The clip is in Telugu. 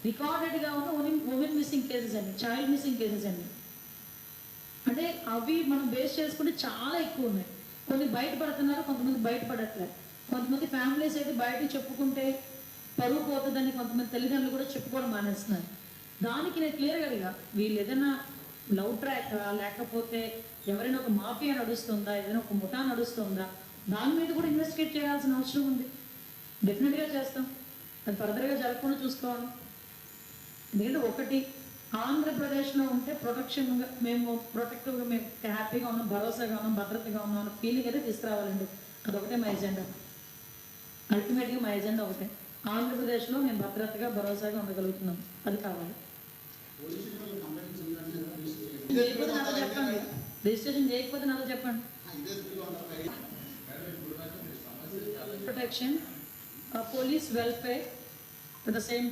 రికార్డెడ్గా ఉన్న ఉమెన్ మిస్సింగ్ కేసెస్ అండి, చైల్డ్ మిస్సింగ్ కేసెస్ అండి. అంటే అవి మనం బేస్ చేసుకుంటే చాలా ఎక్కువ ఉన్నాయి. కొన్ని బయటపడుతున్నారు, కొంతమంది బయటపడట్లేదు. కొంతమంది ఫ్యామిలీస్ అయితే బయటకు చెప్పుకుంటే పరువు పోతుందని కొంతమంది తల్లిదండ్రులు కూడా చెప్పుకోవడం మానేస్తున్నారు. దానికి నేను క్లియర్గా అడిగా, వీళ్ళు ఏదైనా లవ్ ట్రాక్ లేకపోతే ఎవరైనా ఒక మాఫియా నడుస్తుందా, ఏదైనా ఒక ముఠా నడుస్తుందా, దాని మీద కూడా ఇన్వెస్టిగేట్ చేయాల్సిన అవసరం ఉంది. డెఫినెట్గా చేస్తాం, అది ఫర్దర్గా జరగకుండా చూసుకోవాలి. ఎందుకంటే ఒకటి ఆంధ్రప్రదేశ్లో ఉంటే ప్రొటెక్షన్గా ప్రొటెక్టివ్గా మేము హ్యాపీగా ఉన్నాం, భరోసాగా ఉన్నాం, భద్రతగా ఉన్నాం అన్న ఫీలింగ్ అయితే తీసుకురావాలండి. అదొకటే మా ఎజెండా. అల్టిమేట్గా మా ఎజెండా ఒకటే, ఆంధ్రప్రదేశ్లో మేము భద్రతగా భరోసాగా ఉండగలుగుతున్నాం, అది కావాలి. చేయకపోతే నాతో చెప్పండి, రిజిస్ట్రేషన్ చేయకపోతే నాతో చెప్పండి. Protection, police welfare, at the same